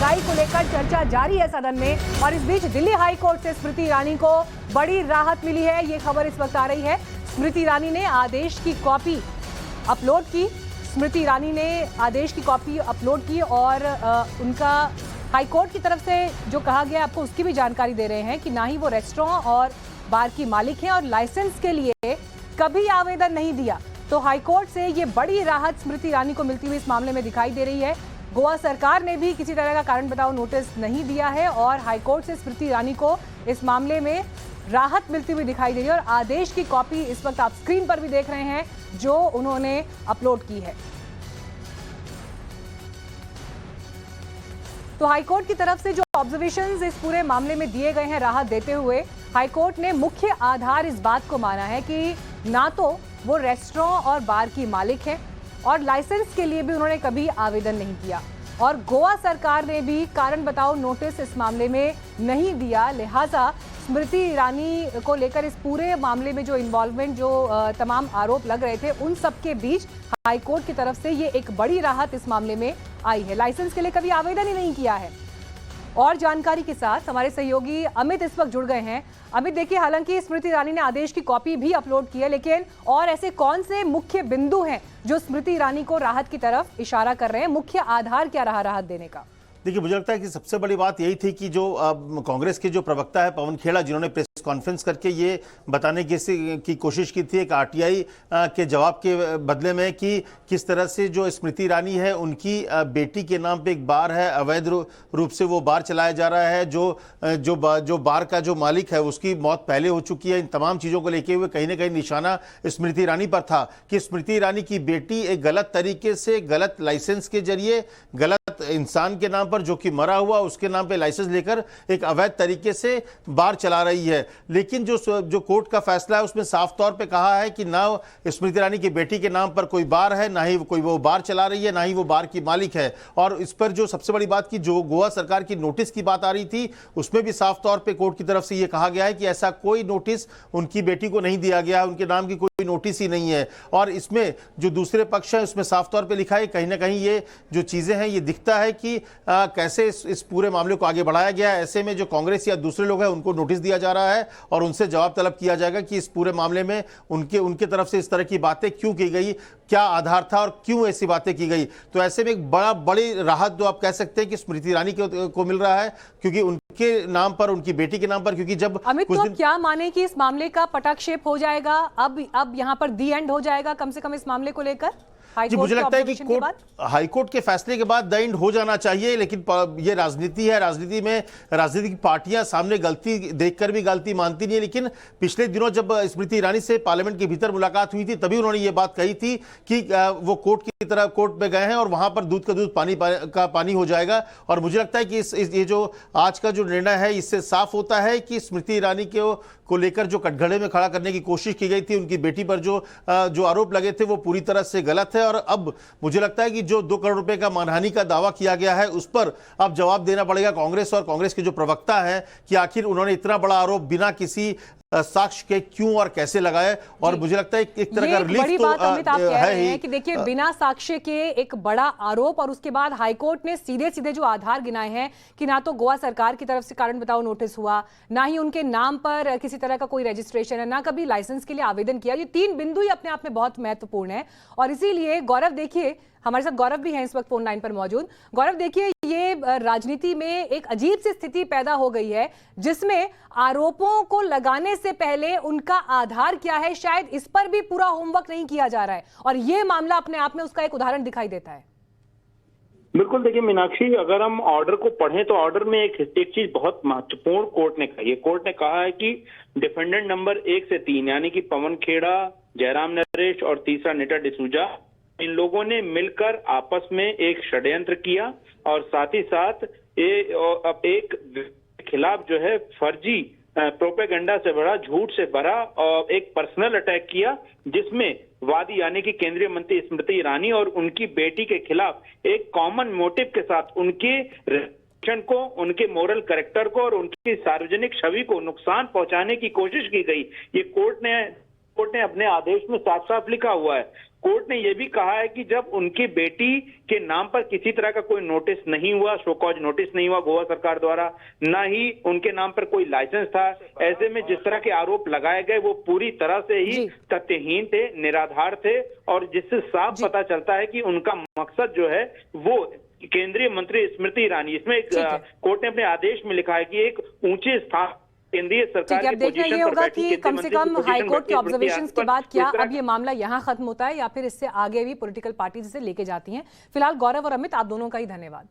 महंगाई को लेकर चर्चा जारी है सदन में। और इस बीच दिल्ली हाई कोर्ट से स्मृति ईरानी को बड़ी राहत मिली है। ये खबर इस वक्त आ रही है। स्मृति ईरानी ने आदेश की कॉपी अपलोड की। स्मृति ईरानी ने आदेश की कॉपी अपलोड की और उनका हाई कोर्ट की तरफ से जो कहा गया आपको उसकी भी जानकारी दे रहे हैं कि ना ही वो रेस्टोरेंट और बार की मालिक हैं और लाइसेंस के लिए कभी आवेदन नहीं दिया। तो हाईकोर्ट से ये बड़ी राहत स्मृति ईरानी को मिलती हुई इस मामले में दिखाई दे रही है। गोवा सरकार ने भी किसी तरह का कारण बताओ नोटिस नहीं दिया है और हाईकोर्ट से स्मृति ईरानी को इस मामले में राहत मिलती हुई दिखाई दे रही है। और आदेश की कॉपी इस वक्त आप स्क्रीन पर भी देख रहे हैं जो उन्होंने अपलोड की है। तो हाईकोर्ट की तरफ से जो ऑब्जर्वेशंस इस पूरे मामले में दिए गए हैं राहत देते हुए, हाईकोर्ट ने मुख्य आधार इस बात को माना है कि ना तो वो रेस्टोरेंट और बार की मालिक है और लाइसेंस के लिए भी उन्होंने कभी आवेदन नहीं किया और गोवा सरकार ने भी कारण बताओ नोटिस इस मामले में नहीं दिया। लिहाजा स्मृति ईरानी को लेकर इस पूरे मामले में जो इन्वॉल्वमेंट, जो तमाम आरोप लग रहे थे, उन सब के बीच हाईकोर्ट की तरफ से ये एक बड़ी राहत इस मामले में आई है। लाइसेंस के लिए कभी आवेदन ही नहीं किया है। और जानकारी के साथ हमारे सहयोगी अमित इस वक्त जुड़ गए हैं। अमित, देखिए, हालांकि स्मृति ईरानी ने आदेश की कॉपी भी अपलोड की है, लेकिन और ऐसे कौन से मुख्य बिंदु हैं जो स्मृति ईरानी को राहत की तरफ इशारा कर रहे हैं? मुख्य आधार क्या रहा राहत देने का? देखिए, मुझे लगता है कि सबसे बड़ी बात यही थी कि जो कांग्रेस के जो प्रवक्ता है पवन खेड़ा, जिन्होंने प्रेस कॉन्फ्रेंस करके ये बताने की कोशिश की थी एक आरटीआई के जवाब के बदले में कि किस तरह से जो स्मृति ईरानी है उनकी बेटी के नाम पे एक बार है, अवैध रूप से वो बार चलाया जा रहा है, जो बार का जो मालिक है उसकी मौत पहले हो चुकी है। इन तमाम चीज़ों को लेके हुए कहीं ना कहीं निशाना स्मृति ईरानी पर था कि स्मृति ईरानी की बेटी एक गलत तरीके से, गलत लाइसेंस के जरिए, गलत इंसान के नाम पर जो कि मरा हुआ उसके नाम पे लाइसेंस लेकर एक अवैध तरीके से बार चला रही है। लेकिन जो कोर्ट का फैसला है उसमें साफ तौर पे कहा है कि ना स्मृति ईरानी की बेटी के नाम पर कोई बार है, ना ही कोई वो बार चला रही है, ना ही वो बार की मालिक है। और इस पर जो सबसे बड़ी बात की जो गोवा सरकार की नोटिस की बात आ रही थी उसमें भी साफ तौर पे कोर्ट की तरफ से ये कहा गया है कि ऐसा कोई नोटिस उनकी बेटी को नहीं दिया गया, उनके नाम की कोई नोटिस ही नहीं है। और इसमें जो दूसरे पक्ष है उसमें साफ तौर पे लिखा है, कहीं ना कहीं ये जो चीजें हैं ये दिखता है कि कैसे इस पूरे मामले को आगे बढ़ाया गया है। ऐसे में जो कांग्रेस या दूसरे लोग हैं उनको नोटिस दिया जा रहा है और उनसे जवाब तलब किया जाएगा कि इस पूरे मामले में उनके तरफ से इस तरह की बातें क्यों की गई, क्या आधार था और क्यों ऐसी बातें की गई। तो ऐसे में एक बड़ी राहत जो आप कह सकते हैं कि स्मृति ईरानी को मिल रहा है, क्योंकि उनके नाम पर, उनकी बेटी के नाम पर, क्योंकि जब अमित, तो क्या माने कि इस मामले का पटाक्षेप हो जाएगा, अब यहाँ पर दी एंड हो जाएगा कम से कम इस मामले को लेकर? जी, मुझे लगता है कि हाईकोर्ट के फैसले के बाद द एंड हो जाना चाहिए, लेकिन ये राजनीति है। राजनीति में राजनीतिक पार्टियां सामने गलती देखकर भी गलती मानती नहीं है। लेकिन पिछले दिनों जब स्मृति ईरानी से पार्लियामेंट के भीतर मुलाकात हुई थी तभी उन्होंने ये बात कही थी कि वो कोर्ट में गए हैं और वहां पर दूध का दूध, पानी का पानी हो जाएगा। और मुझे लगता है कि ये जो आज का जो निर्णय है इससे साफ होता है कि स्मृति ईरानी को लेकर जो कटघरे में खड़ा करने की कोशिश की गई थी, उनकी बेटी पर जो आरोप लगे थे वो पूरी तरह से गलत है। और अब मुझे लगता है कि जो 2 करोड़ रुपए का मानहानि का दावा किया गया है उस पर अब जवाब देना पड़ेगा कांग्रेस और कांग्रेस के जो प्रवक्ता है कि आखिर उन्होंने इतना बड़ा आरोप बिना किसी साक्ष्य के क्यों और कैसे लगाए। और मुझे लगता है एक तरह का रिलीफ तो अमित आप कह रहे हैं कि देखिए, बिना साक्ष्य के एक बड़ा आरोप और उसके बाद हाईकोर्ट ने सीधे सीधे जो आधार गिनाए हैं कि ना तो गोवा सरकार की तरफ से कारण बताओ नोटिस हुआ, ना ही उनके नाम पर किसी तरह का कोई रजिस्ट्रेशन है, ना कभी लाइसेंस के लिए आवेदन किया। ये 3 बिंदु ही अपने आप में बहुत महत्वपूर्ण है। और इसीलिए गौरव, देखिए, हमारे साथ गौरव भी हैं इस वक्त फोन लाइन पर मौजूद। गौरव, देखिए, ये राजनीति में एक अजीब सी स्थिति पैदा हो गई है जिसमें आरोपों को लगाने से पहले उनका आधार क्या है, शायद इस पर भी पूरा होमवर्क नहीं किया जा रहा है। और ये मामला अपने आप में उसका एक उदाहरण दिखाई देता है। बिल्कुल, देखिए मीनाक्षी, अगर हम ऑर्डर को पढ़ें तो ऑर्डर में एक चीज बहुत महत्वपूर्ण कोर्ट ने कही है। कोर्ट ने कहा है कि डिफेंडेंट नंबर 1 से 3 यानी कि पवन खेड़ा, जयराम नरेश और तीसरा निटा डिसूजा, इन लोगों ने मिलकर आपस में एक षड्यंत्र किया और साथ ही साथ एक खिलाफ जो है फर्जी प्रोपेगेंडा से भरा, झूठ से भरा और एक पर्सनल अटैक किया, जिसमें वादी यानी कि केंद्रीय मंत्री स्मृति ईरानी और उनकी बेटी के खिलाफ एक कॉमन मोटिव के साथ उनके को, उनके मोरल कैरेक्टर को और उनकी सार्वजनिक छवि को नुकसान पहुंचाने की कोशिश की गई। ये कोर्ट ने अपने आदेश में साफ साफ लिखा हुआ है। कोर्ट ने यह भी कहा है कि जब उनकी बेटी के नाम पर किसी तरह का कोई नोटिस नहीं हुआ, शो कॉज नोटिस नहीं हुआ गोवा सरकार द्वारा, ना ही उनके नाम पर कोई लाइसेंस था, ऐसे में जिस तरह के आरोप लगाए गए वो पूरी तरह से ही तथ्यहीन थे, निराधार थे, और जिससे साफ पता चलता है कि उनका मकसद जो है वो केंद्रीय मंत्री स्मृति ईरानी, इसमें कोर्ट ने अपने आदेश में लिखा है कि एक ऊंचे स्थान केंद्रीय सरकार अब देखना ये होगा कि कम से कम हाईकोर्ट के ऑब्जर्वेशंस के बाद क्या अब ये मामला यहाँ खत्म होता है या फिर इससे आगे भी पॉलिटिकल पार्टीज इसे लेके जाती हैं। फिलहाल गौरव और अमित, आप दोनों का ही धन्यवाद।